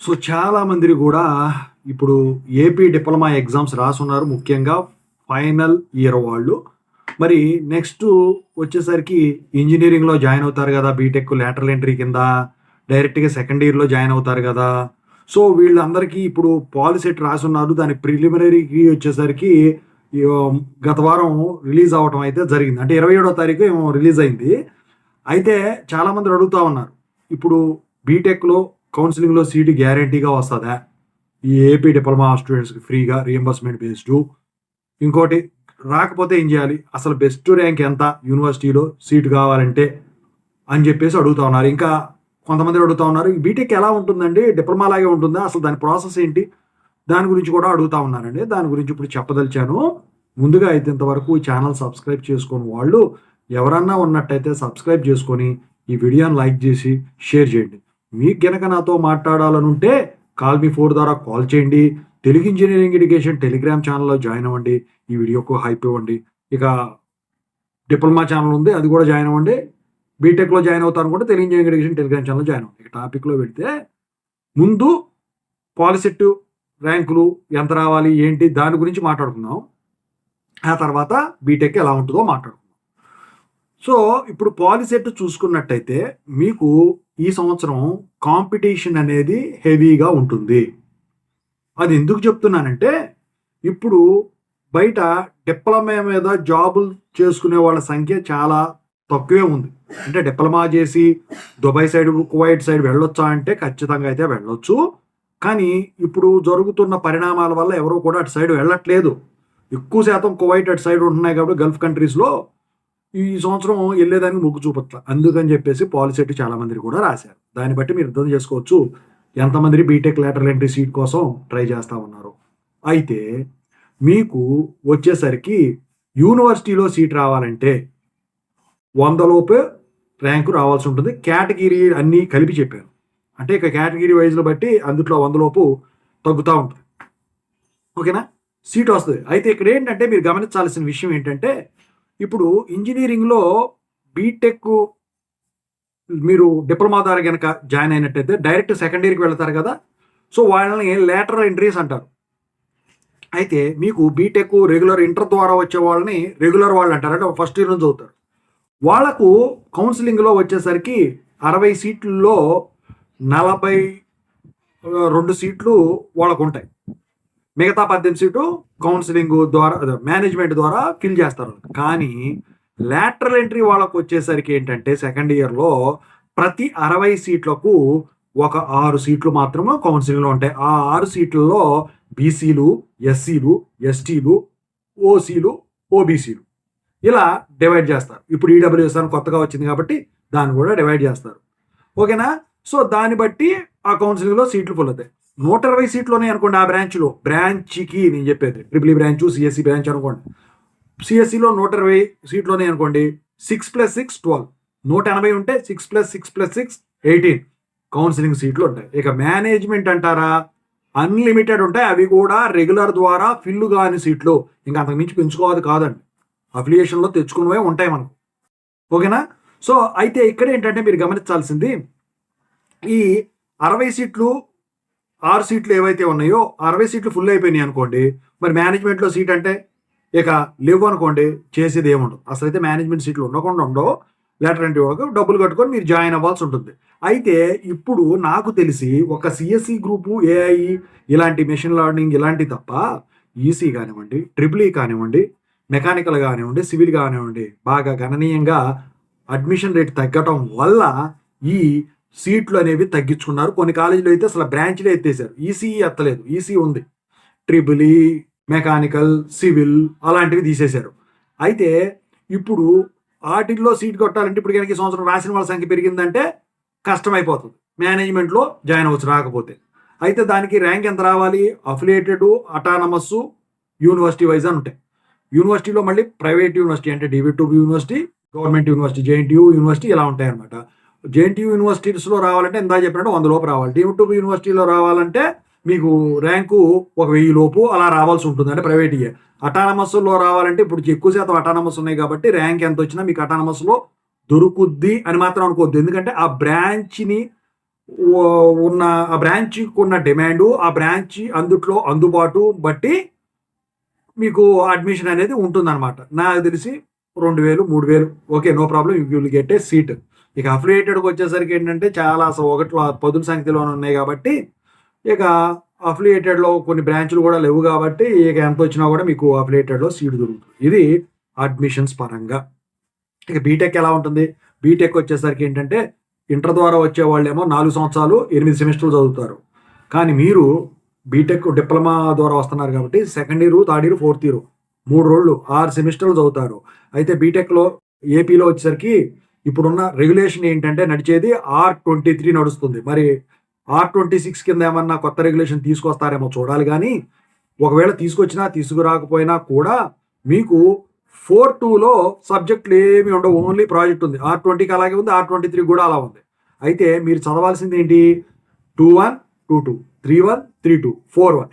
So చాలా మంది కూడా ఇప్పుడు ఏపీ డిప్లొమా ఎగ్జామ్స్ రాసున్నారు. ముఖ్యంగా ఫైనల్ ఇయర్ వాళ్ళు. మరి నెక్స్ట్ వచ్చేసరికి ఇంజినీరింగ్‌లో జాయిన్ అవుతారు కదా! బీటెక్ లాటరల్ ఎంట్రీ కింద డైరెక్ట్‌గా సెకండ్ ఇయర్‌లో జాయిన్ అవుతారు కదా! సో వీళ్ళందరికీ ఇప్పుడు పాలిసెట్ రాసున్నారు. దాని ప్రిలిమినరీకి వచ్చేసరికి గత వారం రిలీజ్ అవ్వటం అయితే జరిగింది. అంటే 27వ తారీఖు ఏమో రిలీజ్ అయింది. అయితే చాలామంది అడుగుతా ఉన్నారు. ఇప్పుడు బీటెక్‌లో కౌన్సెలింగ్‌లో సీటు గ్యారంటీగా వస్తదా? ఈ ఏపీ డిప్లొమా స్టూడెంట్స్‌కి ఫ్రీగా రీయింబర్స్‌మెంట్ బేస్డు. ఇంకోటి రాకపోతే ఏం చేయాలి? అసలు బెస్ట్ ర్యాంక్ ఎంత యూనివర్సిటీలో సీటు కావాలంటే అని చెప్పేసి అడుగుతా ఉన్నారు. ఇంకా కొంతమంది అడుగుతా ఉన్నారు. ఈ బీటెక్ ఎలా ఉంటుందండి? డిప్లొమా లాగే ఉంటుందా? అసలు దాని ప్రాసెస్ ఏంటి? దాని గురించి కూడా అడుగుతా ఉన్నారండి. దాని గురించి ఇప్పుడు చెప్పదలిచాను. ముందుగా అయితే ఇంతవరకు ఈ ఛానల్ సబ్స్క్రైబ్ చేసుకోని వాళ్ళు ఎవరన్నా ఉన్నట్టయితే సబ్స్క్రైబ్ చేసుకొని ఈ వీడియోని లైక్ చేసి షేర్ చేయండి. మీకు గనక నాతో మాట్లాడాలనుంటే కాల్ మీ 4 ద్వారా కాల్ చేయండి. తెలుగు ఇంజనీరింగ్ ఎడ్యుకేషన్ టెలిగ్రామ్ ఛానల్లో జాయిన్ అవ్వండి. ఈ వీడియోకు హైప్ ఇవ్వండి. ఇక డిప్లొమా ఛానల్ ఉంది, అది కూడా జాయిన్ అవ్వండి. బీటెక్‌లో జాయిన్ అవుతారు అనుకుంటే తెలుగు ఇంజనీరింగ్ ఎడ్యుకేషన్ టెలిగ్రామ్ ఛానల్లో జాయిన్ అవ్వండి. ఇక టాపిక్‌లో పెడితే ముందు పాలిసెట్ ర్యాంకులు ఎంత రావాలి ఏంటి దాని గురించి మాట్లాడుకుందాం. ఆ తర్వాత బీటెక్ ఎలా ఉంటుందో మాట్లాడుకుందాం. సో ఇప్పుడు పాలిసెట్ చూసుకున్నట్టయితే మీకు ఈ సంవత్సరం కాంపిటీషన్ అనేది హెవీగా ఉంటుంది. అది ఎందుకు చెప్తున్నానంటే ఇప్పుడు బయట డిప్లొమా మీద జాబులు చేసుకునే వాళ్ళ సంఖ్య చాలా తక్కువే ఉంది. అంటే డిప్లొమా చేసి దుబాయ్ సైడ్ కువైట్ సైడ్ వెళ్ళొచ్చా అంటే ఖచ్చితంగా అయితే వెళ్ళొచ్చు. కానీ ఇప్పుడు జరుగుతున్న పరిణామాల వల్ల ఎవరు కూడా అటు సైడ్ వెళ్ళట్లేదు. ఎక్కువ శాతం కువైట్ అటు సైడ్ ఉంటున్నాయి కాబట్టి గల్ఫ్ కంట్రీస్లో ఈ సంవత్సరం వెళ్ళేదానికి మొగ్గు చూపట్ల. అందుకని చెప్పేసి పాలిసెట్ చాలా మంది కూడా రాశారు. దాన్ని బట్టి మీరు అర్థం చేసుకోవచ్చు ఎంతమంది బీటెక్ లాటరల్ ఎంట్రీ సీట్ కోసం ట్రై చేస్తూ ఉన్నారు. అయితే మీకు వచ్చేసరికి యూనివర్సిటీలో సీట్ రావాలంటే 100 లోపే ర్యాంకు రావాల్సి ఉంటుంది. కేటగిరీ అన్నీ కలిపి చెప్పాను. అంటే ఇక కేటగిరీ వైజ్లో బట్టి అందులో 100 లోపు తగ్గుతూ ఉంటుంది. ఓకేనా? సీట్ వస్తుంది. అయితే ఇక్కడ ఏంటంటే మీరు గమనించాల్సిన విషయం ఏంటంటే ఇప్పుడు ఇంజనీరింగ్లో బీటెక్ మీరు డిప్లొమా ద్వారా కనుక జాయిన్ అయినట్టయితే డైరెక్ట్ సెకండ్ ఇయర్కి వెళ్తారు కదా. సో వాళ్ళని లేటరల్ ఎంట్రీస్ అంటారు. అయితే మీకు బీటెక్ రెగ్యులర్ ఇంటర్ ద్వారా వచ్చే వాళ్ళని రెగ్యులర్ వాళ్ళు అంటారు. అంటే ఫస్ట్ ఇయర్ నుంచి చదువుతారు. వాళ్లకు కౌన్సిలింగ్లో వచ్చేసరికి 60 సీట్లలో 42 సీట్లు వాళ్ళకు ఉంటాయి. మిగతా 18 సీటు కౌన్సిలింగ్ ద్వారా మేనేజ్మెంట్ ద్వారా ఫిల్ చేస్తారు. కానీ లాటరల్ ఎంట్రీ వాళ్ళకు వచ్చేసరికి ఏంటంటే సెకండ్ ఇయర్లో ప్రతి 60 సీట్లకు ఒక 6 సీట్లు మాత్రమే కౌన్సిలింగ్లో ఉంటాయి. ఆ 6 సీట్లలో బీసీలు, ఎస్సీలు, ఎస్టీలు, ఓసీలు, ఓబీసీలు ఇలా డివైడ్ చేస్తారు. ఇప్పుడు ఈడబ్ల్యూఎస్ అని కొత్తగా వచ్చింది కాబట్టి దాన్ని కూడా డివైడ్ చేస్తారు. ఓకేనా? సో దాన్ని బట్టి ఆ కౌన్సిలింగ్లో సీట్లు ఫుల్ అవుతాయి. 120 సీట్లు ఉన్నాయి అనుకోండి. ఆ బ్రాంచ్కి నేను చెప్పేది triple E branch, CSC branch అనుకోండి. సిఎస్సిలో 120 సీట్లు ఉన్నాయి అనుకోండి. 6 + 6 12, 180 ఉంటే 6 + 6 + 6 18 కౌన్సిలింగ్ సీట్లు ఉంటాయి. ఇక మేనేజ్మెంట్ అంటారా అన్లిమిటెడ్ ఉంటాయి. అవి కూడా రెగ్యులర్ ద్వారా ఫిల్ కాని సీట్లు. ఇంకా అంతకు మించి పెంచుకోవాలి కాదండి. అఫిలియేషన్లో తెచ్చుకున్నవే ఉంటాయి మనకు. ఓకేనా? సో అయితే ఇక్కడ ఏంటంటే మీరు గమనించాల్సింది ఈ 60 సీట్లు 6 సీట్లు ఏవైతే ఉన్నాయో 60 సీట్లు ఫుల్ అయిపోయినాయి అనుకోండి. మరి మేనేజ్మెంట్లో సీట్ అంటే ఇక లేవు అనుకోండి, చేసేది ఏముండదు. అసలైతే మేనేజ్మెంట్ సీట్లు ఉండకుండా ఉండవు. లెటర్ ఎంట్రీ వరకు డబ్బులు కట్టుకొని మీరు జాయిన్ అవ్వాల్సి ఉంటుంది. అయితే ఇప్పుడు నాకు తెలిసి ఒక సిఎస్సి గ్రూపు, ఏఐ ఇలాంటి మెషిన్ లెర్నింగ్ ఇలాంటి తప్ప ఈసీ కానివ్వండి, ట్రిపుల్ ఈ కానివ్వండి, మెకానికల్ కానివ్వండి, సివిల్ కానివ్వండి బాగా గణనీయంగా అడ్మిషన్ రేట్ తగ్గటం వల్ల ఈ సీట్లు అనేవి తగ్గించుకున్నారు. కొన్ని కాలేజీలో అయితే అసలు బ్రాంచ్లే ఎత్తేసారు. ఈసీఈ ఎత్తలేదు. ఈసీ ఉంది. ట్రిపుల్ ఈ, మెకానికల్, సివిల్ అలాంటివి తీసేశారు. అయితే ఇప్పుడు వాటిల్లో సీట్ కొట్టాలంటే ఇప్పుడు కనుక ఈ సంవత్సరం రాసిన వాళ్ళ సంఖ్య పెరిగిందంటే కష్టమైపోతుంది. మేనేజ్మెంట్లో జాయిన్ అవ్వచ్చు రాకపోతే. అయితే దానికి ర్యాంక్ ఎంత రావాలి? అఫిలియేటెడ్, అటానమస్, యూనివర్సిటీ వైజ్ అని ఉంటాయి. యూనివర్సిటీలో మళ్ళీ ప్రైవేట్ యూనివర్సిటీ అంటే DVTB university, government university, JNTU university ఇలా ఉంటాయి అనమాట. JNTU యూనివర్సిటీస్లో రావాలంటే ఎంత చెప్పినట్టు 100 లోపు రావాలి. DVTB యూనివర్సిటీలో రావాలంటే మీకు ర్యాంకు 1000 లోపు అలా రావాల్సి ఉంటుంది. అంటే ప్రైవేట్ ఇయర్. అటానమస్లో రావాలంటే ఇప్పుడు ఎక్కువ శాతం అటానమస్ ఉన్నాయి కాబట్టి ర్యాంక్ ఎంత వచ్చినా మీకు అటానమస్లో దొరుకుద్ది అని మాత్రం అనుకోవద్దు. ఎందుకంటే ఆ బ్రాంచ్ని ఉన్న ఆ బ్రాంచ్కి ఉన్న డిమాండు, ఆ బ్రాంచ్ అందుట్లో అందుబాటు బట్టి మీకు అడ్మిషన్ అనేది ఉంటుందన్నమాట. నాకు తెలిసి 2000, 3000 okay. No problem. You will get a seat. ఇక అఫిలియేటెడ్‌కి వచ్చేసరికి ఏంటంటే చాలా అసలు ఒకట్లో పదుల సంఖ్యలోనే ఉన్నాయి కాబట్టి, ఇక అఫిలియేటెడ్‌లో కొన్ని బ్రాంచ్‌లు కూడా లేవు కాబట్టి, ఇక ఎంతొచ్చినా కూడా మీకు అఫిలియేటెడ్‌లో సీట్ దొరుకుతుంది. ఇది అడ్మిషన్స్ పరంగా. ఇక బీటెక్ ఎలా ఉంటుంది? బీటెక్ వచ్చేసరికి ఏంటంటే, ఇంటర్ ద్వారా వచ్చేవాళ్ళేమో 4 సంవత్సరాలు 8 సెమిస్టర్లు చదువుతారు. కానీ మీరు బీటెక్ డిప్లొమా ద్వారా వస్తున్నారు కాబట్టి second year, third year, fourth year 3 రోళ్ళు 6 సెమిస్టర్లు చదువుతారు. అయితే బీటెక్‌లో ఏపీలో వచ్చేసరికి ఇప్పుడున్న రెగ్యులేషన్ ఏంటంటే నడిచేది R23 నడుస్తుంది. మరి R26 కింద ఏమన్నా కొత్త రెగ్యులేషన్ తీసుకొస్తారేమో చూడాలి గానీ, ఒకవేళ తీసుకొచ్చినా, తీసుకురాకపోయినా కూడా మీకు 4-2లో సబ్జెక్టులు ఏమి ఉండవు. ఓన్లీ ప్రాజెక్ట్ ఉంది. R20కి అలాగే ఉంది. R23 కూడా అలా ఉంది. అయితే మీరు చదవాల్సింది ఏంటి? 2-1, 2-2, 3-1, 3-2, 4-1.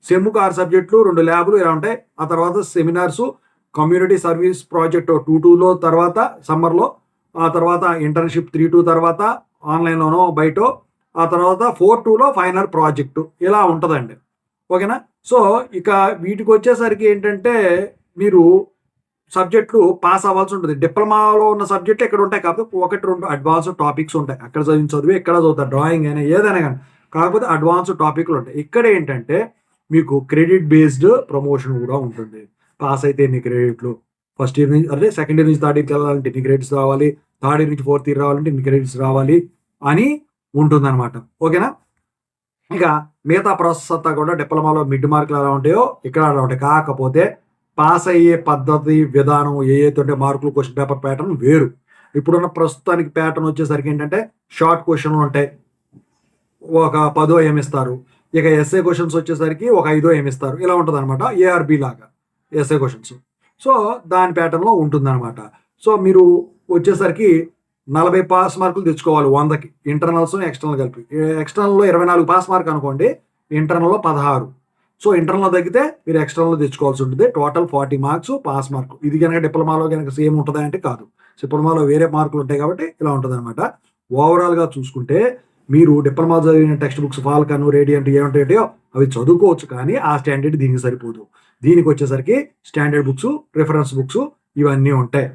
సెమ్‌కు 6 సబ్జెక్టులు, 2 ల్యాబ్‌లు ఇలా ఉంటాయి. ఆ తర్వాత సెమినార్సు, కమ్యూనిటీ సర్వీస్ ప్రాజెక్ట్ 2-2లో తర్వాత సమ్మర్‌లో, ఆ తర్వాత ఇంటర్న్‌షిప్ 3-2 తర్వాత ఆన్‌లైన్‌లోనో బయటో, ఆ తర్వాత 4-2లో ఫైనల్ ప్రాజెక్టు ఇలా ఉంటదండి. ఓకేనా? సో, ఇక వీటికొచ్చేసరికి ఏంటంటే మీరు సబ్జెక్టులు పాస్ అవ్వాల్సి ఉంటుంది. డిప్లొమాలో ఉన్న సబ్జెక్టులు ఇక్కడ ఉంటాయి. కాకపోతే 1, 2 అడ్వాన్స్డ్ టాపిక్స్ ఉంటాయి. అక్కడ చదివిన చదువే ఇక్కడ చదువుతారు. డ్రాయింగ్ అయినా ఏదైనా గాని. కాకపోతే అడ్వాన్స్డ్ టాపిక్‌లు ఉంటాయి. ఇక్కడ ఏంటంటే మీకు క్రెడిట్ బేస్డ్ ప్రమోషన్ కూడా ఉంటుంది. పాస్ అయితే ఎన్ని క్రెడిట్లు, ఫస్ట్ ఇయర్ నుంచి అదే సెకండ్ ఇయర్ నుంచి థర్డ్ ఇయర్‌కి వెళ్ళాలంటే ఇన్ని క్రెడిట్స్ రావాలి. థర్డ్ ఇయర్ నుంచి ఫోర్త్ ఇయర్ రావాలంటే ఇన్ని క్రెడిట్స్ రావాలి అని ఉంటుందన్నమాట. ఓకేనా? ఇక మిగతా ప్రాసెస్ అంతా కూడా డిప్లొమాలో మిడ్ మార్కులు ఎలా ఉంటాయో ఇక్కడ అలా ఉంటాయి. కాకపోతే పాస్ అయ్యే పద్ధతి, విధానం ఏయైతే ఉంటే మార్కులు, క్వెషన్ పేపర్ ప్యాటర్న్ వేరు. ఇప్పుడున్న ప్రస్తుతానికి ప్యాటర్న్ వచ్చేసరికి ఏంటంటే షార్ట్ క్వెషన్‌లు ఉంటాయి. ఒక 10 ఏమిస్తారు. ఇక ఎస్ఏ క్వెషన్స్ వచ్చేసరికి ఒక 5 ఏమిస్తారు. ఇలా ఉంటదనమాట. ఏఆర్‌బీ లాగా ఎస్ఏ క్వెషన్స్. సో, దాని ప్యాటర్న్‌లో ఉంటుందనమాట. సో, మీరు వచ్చేసరికి 40 పాస్ మార్కులు తెచ్చుకోవాలి 100కి. ఇంటర్నల్స్, ఎక్స్టర్నల్ కలిపి. ఎక్స్టర్నల్‌లో 24 పాస్ మార్క్ అనుకోండి. ఇంటర్నల్‌లో 16. సో, ఇంటర్నల్‌లో తగ్గితే మీరు ఎక్స్టర్నల్‌లో తెచ్చుకోవాల్సి ఉంటుంది. Total 40 marks pass mark. ఇది గనక డిప్లొమాలో గనక సేమ్ ఉంటదా అంటే కాదు. డిప్లొమాలో వేరే మార్కులు ఉంటాయి కాబట్టి ఇలా ఉంటదనమాట. ఓవరాల్‌గా చూసుకుంటే మీరు డిప్లొమా చదివిన టెక్స్ట్ బుక్స్ ఫాల్కన్, రేడియంట్ ఏముంటాయో అవి చదువుకోవచ్చు. కానీ ఆ స్టాండర్డ్ దీనికి సరిపోదు. దీనికి వచ్చేసరికి స్టాండర్డ్ బుక్స్, రిఫరెన్స్ బుక్స్ ఇవన్నీ ఉంటాయి.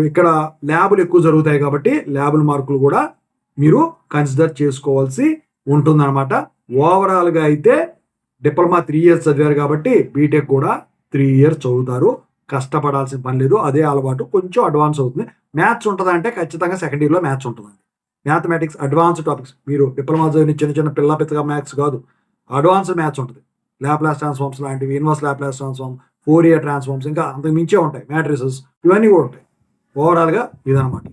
ఇక్కడ ల్యాబులు ఎక్కువ జరుగుతాయి కాబట్టి ల్యాబుల మార్కులు కూడా మీరు కన్సిడర్ చేసుకోవాల్సి ఉంటుందన్నమాట. ఓవరాల్‌గా అయితే డిప్లొమా 3 ఇయర్స్ చదివారు కాబట్టి బీటెక్ కూడా 3 ఇయర్స్ చదువుతారు. కష్టపడాల్సిన పని లేదు. అదే అలవాటు. కొంచెం అడ్వాన్స్ అవుతుంది. మ్యాథ్స్ ఉంటదా అంటే ఖచ్చితంగా సెకండ్ ఇయర్‌లో మ్యాథ్స్ ఉంటదండి. Mathematics advanced topics. మీరు డిప్లొమా చదివిన చిన్న చిన్న పిల్ల పిచ్చగా మ్యాథ్స్ కాదు. అడ్వాన్స్డ్ మ్యాథ్స్ ఉంటది. లాప్లాస్ ట్రాన్స్‌ఫార్మ్స్ లాంటివి, inverse Laplace transform, Fourier transforms ఇంకా అంతకు మించే ఉంటాయి. మ్యాట్రిసెస్ ఇవన్నీ కూడా ఉంటాయి. ఓవరాల్‌గా ఇదనమాట.